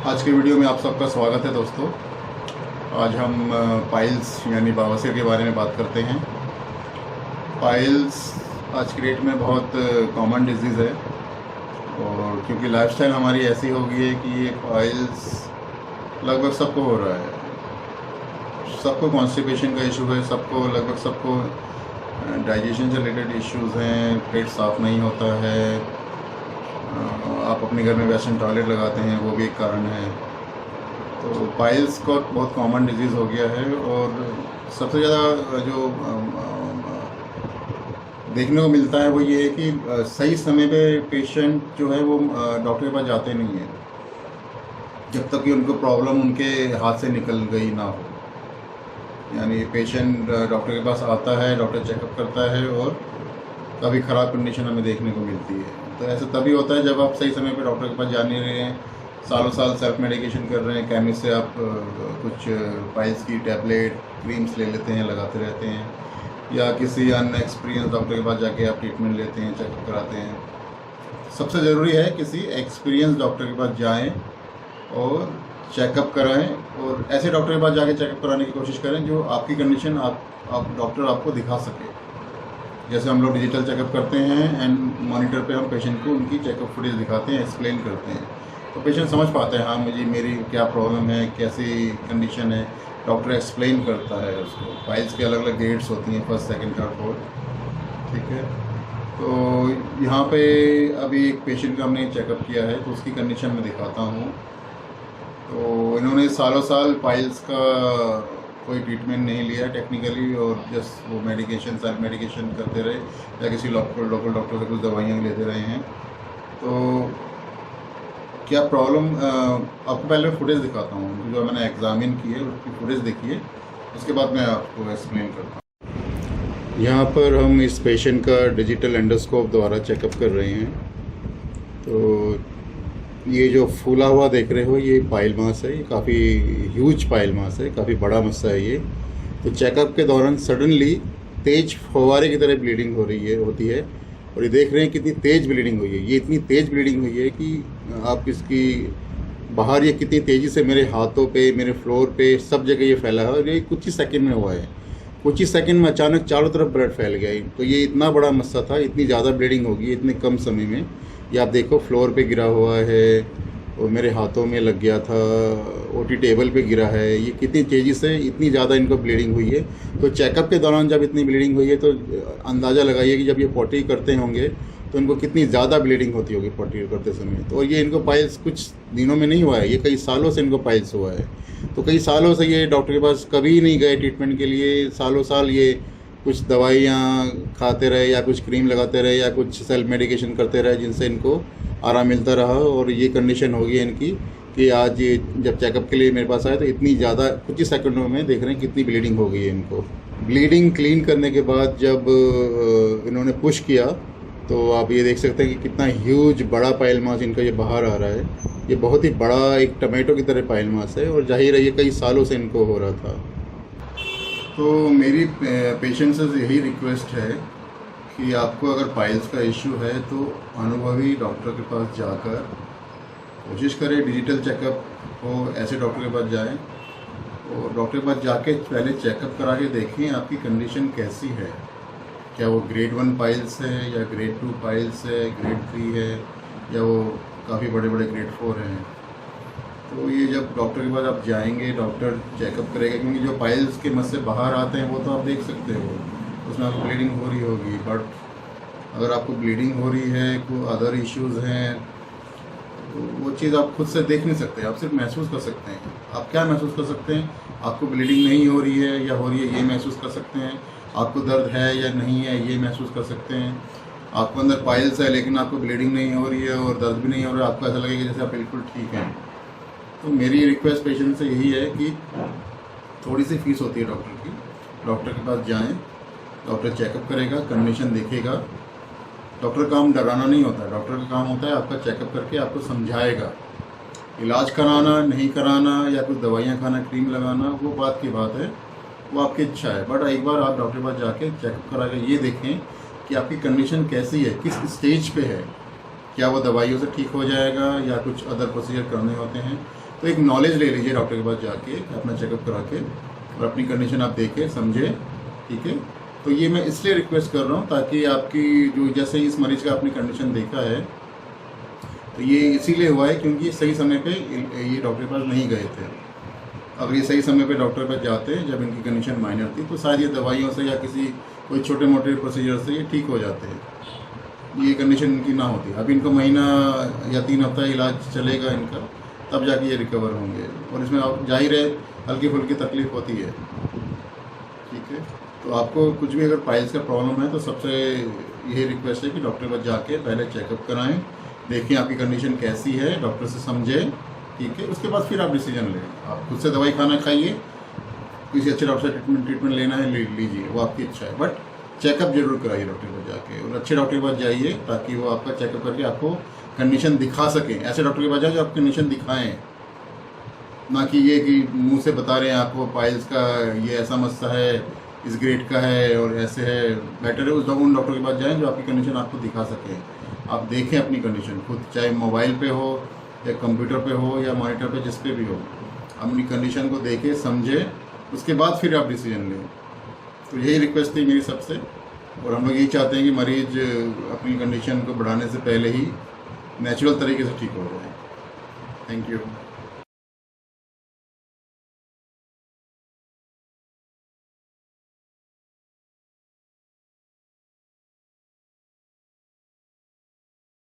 आज के वीडियो में आप सबका स्वागत है दोस्तों। आज हम पाइल्स यानी बवासीर के बारे में बात करते हैं। पाइल्स आज की डेट में बहुत कॉमन डिजीज़ है और क्योंकि लाइफस्टाइल हमारी ऐसी हो गई है कि ये पाइल्स लगभग सबको हो रहा है। सबको कॉन्स्टिपेशन का इशू है, सबको लगभग सबको डाइजेशन से रिलेटेड इश्यूज़ हैं, पेट साफ़ नहीं होता है, आप अपने घर में वेस्टर्न टॉयलेट लगाते हैं, वो भी एक कारण है। तो पाइल्स का बहुत कॉमन डिजीज़ हो गया है और सबसे ज़्यादा जो देखने को मिलता है वो ये है कि सही समय पे पेशेंट जो है वो डॉक्टर के पास जाते नहीं हैं जब तक कि उनको प्रॉब्लम उनके हाथ से निकल गई ना हो। यानी पेशेंट डॉक्टर के पास आता है, डॉक्टर चेकअप करता है और काफ़ी ख़राब कंडीशन हमें देखने को मिलती है। तो ऐसा तभी होता है जब आप सही समय पर डॉक्टर के पास जा नहीं रहे हैं, सालों साल सेल्फ मेडिकेशन कर रहे हैं, केमिस्ट से आप कुछ पाइल्स की टैबलेट क्रीम्स ले लेते हैं, लगाते रहते हैं, या किसी अनएक्सपीरियंस डॉक्टर के पास जाके आप ट्रीटमेंट लेते हैं, चेकअप कराते हैं। सबसे ज़रूरी है किसी एक्सपीरियंस डॉक्टर के पास जाएं और चेकअप कराएं और ऐसे डॉक्टर के पास जाके चेकअप कराने की कोशिश करें जो आपकी कंडीशन आप डॉक्टर आपको दिखा सके। जैसे हम लोग डिजिटल चेकअप करते हैं एंड मॉनिटर पे हम पेशेंट को उनकी चेकअप फुटेज दिखाते हैं, एक्सप्लेन करते हैं, तो पेशेंट समझ पाते हैं हाँ मेरी क्या प्रॉब्लम है, कैसी कंडीशन है। डॉक्टर एक्सप्लेन करता है उसको। फाइल्स के अलग अलग ग्रेड्स होती हैं, फर्स्ट सेकंड थर्ड फोर्थ, ठीक है। तो यहाँ पे अभी एक पेशेंट का हमने चेकअप किया है तो उसकी कंडीशन मैं दिखाता हूँ। तो इन्होंने सालों साल पाइल्स का कोई ट्रीटमेंट नहीं लिया टेक्निकली और जस्ट वो मेडिकेशन सेल्फ मेडिकेशन करते रहे या किसी लोकल डॉक्टर से कुछ दवाइयाँ लेते रहे हैं। तो क्या प्रॉब्लम, आपको पहले फुटेज दिखाता हूँ जो मैंने एग्जामिन की है, उसकी फुटेज देखिए, उसके बाद मैं आपको एक्सप्लेन करता हूँ। यहाँ पर हम इस पेशेंट का डिजिटल एंडोस्कोप द्वारा चेकअप कर रहे हैं। तो ये जो फूला हुआ देख रहे हो ये पाइल मास है, ये काफ़ी ह्यूज पाइल मास है, काफ़ी बड़ा मस्सा है ये। तो चेकअप के दौरान सडनली तेज फव्वारे की तरह ब्लीडिंग होती है और ये देख रहे हैं कितनी तेज़ ब्लीडिंग हुई है। ये इतनी तेज़ ब्लीडिंग हुई है कि आप इसकी बाहर ये कितनी तेज़ी से मेरे हाथों पे, मेरे फ्लोर पे, सब जगह ये फैला है और ये कुछ ही सेकंड में हुआ है। कुछ ही सेकंड में अचानक चारों तरफ ब्लड फैल गया। तो ये इतना बड़ा मस्सा था, इतनी ज़्यादा ब्लीडिंग होगी इतने कम समय में। ये आप देखो फ्लोर पे गिरा हुआ है और मेरे हाथों में लग गया था, ओटी टेबल पे गिरा है। ये कितनी तेज़ी से इतनी ज़्यादा इनको ब्लीडिंग हुई है। तो चेकअप के दौरान जब इतनी ब्लीडिंग हुई है तो अंदाज़ा लगाइए कि जब ये पॉटी करते होंगे तो इनको कितनी ज़्यादा ब्लीडिंग होती होगी पॉटी करते समय। तो ये इनको पाइल्स कुछ दिनों में नहीं हुआ है, ये कई सालों से इनको पाइल्स हुआ है। तो कई सालों से ये डॉक्टर के पास कभी नहीं गए ट्रीटमेंट के लिए। सालों साल ये कुछ दवाइयाँ खाते रहे या कुछ क्रीम लगाते रहे या कुछ सेल्फ मेडिकेशन करते रहे जिनसे इनको आराम मिलता रहा और ये कंडीशन हो गई है इनकी कि आज ये जब चेकअप के लिए मेरे पास आए तो इतनी ज़्यादा कुछ ही सेकंडों में देख रहे हैं कितनी ब्लीडिंग हो गई है इनको। ब्लीडिंग क्लीन करने के बाद जब इन्होंने पुश किया तो आप ये देख सकते हैं कि कितना ह्यूज बड़ा पाइल मास इनका ये बाहर आ रहा है। ये बहुत ही बड़ा एक टमाटो की तरह पाइल मास है और जाहिर है ये कई सालों से इनको हो रहा था। तो मेरी पेशेंट से यही रिक्वेस्ट है कि आपको अगर पाइल्स का इशू है तो अनुभवी डॉक्टर के पास जाकर कोशिश करें डिजिटल चेकअप हो, ऐसे डॉक्टर के पास जाएं और डॉक्टर के पास जाके पहले चेकअप करा के देखें आपकी कंडीशन कैसी है। क्या वो ग्रेड 1 पाइल्स है या ग्रेड 2 पाइल्स है, ग्रेड 3 है या वो काफ़ी बड़े बड़े ग्रेड 4 हैं। तो ये जब डॉक्टर के पास आप जाएंगे डॉक्टर चेकअप करेगा, क्योंकि जो पाइल्स के मस्से बाहर आते हैं वो तो आप देख सकते हो, उसमें आपको ब्लीडिंग हो रही होगी। बट अगर आपको ब्लीडिंग हो रही है, कोई अदर इश्यूज़ हैं, तो वो चीज़ आप खुद से देख नहीं सकते, आप सिर्फ महसूस कर सकते हैं। आप क्या महसूस कर सकते हैं? आपको ब्लीडिंग नहीं हो रही है या हो रही है ये महसूस कर सकते हैं। आपको दर्द है या नहीं है ये महसूस कर सकते हैं। आपको अंदर पाइल्स है लेकिन आपको ब्लीडिंग नहीं हो रही है और दर्द भी नहीं हो रहा है, आपको ऐसा लगेगा जैसे आप बिल्कुल ठीक हैं। तो मेरी रिक्वेस्ट पेशेंट से यही है कि थोड़ी सी फीस होती है डॉक्टर की, डॉक्टर के पास जाएं, डॉक्टर चेकअप करेगा, कंडीशन देखेगा। डॉक्टर का काम डराना नहीं होता है, डॉक्टर का काम होता है आपका चेकअप करके आपको समझाएगा। इलाज कराना नहीं कराना या कुछ दवाइयाँ खाना, क्रीम लगाना, वो बात की बात है, वो आपकी इच्छा है। बट एक बार आप डॉक्टर के पास जाके चेकअप करा के ये देखें कि आपकी कंडीशन कैसी है, किस स्टेज पे है। क्या वो दवाइयों से ठीक हो जाएगा या कुछ अदर प्रोसीजर करने होते हैं। तो एक नॉलेज ले लीजिए डॉक्टर के पास जाके, अपना चेकअप करा के, और अपनी कंडीशन आप देखें समझे, ठीक है। तो ये मैं इसलिए रिक्वेस्ट कर रहा हूँ ताकि आपकी जो, जैसे इस मरीज़ का आपने कंडीशन देखा है, तो ये इसीलिए हुआ है क्योंकि सही समय पे ये डॉक्टर के पास नहीं गए थे। अगर ये सही समय पे डॉक्टर के पास जाते जब इनकी कंडीशन माइनर थी, तो शायद ये दवाइयों से या किसी कोई छोटे मोटे प्रोसीजर से ये ठीक हो जाते हैं, ये कंडीशन इनकी ना होती। अब इनको महीना या 3 हफ्ता इलाज चलेगा इनका, तब जाके ये रिकवर होंगे। और इसमें आप जाहिर है हल्की फुल्की तकलीफ होती है, ठीक है। तो आपको कुछ भी अगर पाइल्स का प्रॉब्लम है तो सबसे यही रिक्वेस्ट है कि डॉक्टर के पास जाके पहले चेकअप कराएं, देखें आपकी कंडीशन कैसी है, डॉक्टर से समझें, ठीक है। उसके बाद फिर आप डिसीजन लें। आप खुद से दवाई खाना खाइए, किसी अच्छे डॉक्टर से ट्रीटमेंट लेना है ले लीजिए, वो आपकी इच्छा है, बट चेकअप जरूर कराइए डॉक्टर के पास जाके, और अच्छे डॉक्टर के पास जाइए ताकि वो आपका चेकअप करके आपको कंडीशन दिखा सकें। ऐसे डॉक्टर के पास जाए जो आपकी कंडीशन दिखाएं, ना कि ये कि मुंह से बता रहे हैं आपको पाइल्स का ये ऐसा मसला है, इस ग्रेड का है और ऐसे है। बेटर है उन डॉक्टर के पास जाएं जो आपकी कंडीशन आपको दिखा सकें, आप देखें अपनी कंडीशन खुद, चाहे मोबाइल पे हो या कंप्यूटर पे हो या मॉनिटर पे, जिस पे भी हो, अपनी कंडीशन को देखें समझें, उसके बाद फिर आप डिसीजन लें। तो यही रिक्वेस्ट थी मेरी सबसे, और हम लोग यही चाहते हैं कि मरीज अपनी कंडीशन को बढ़ाने से पहले ही नेचुरल तरीके से ठीक हो जाए। Thank you.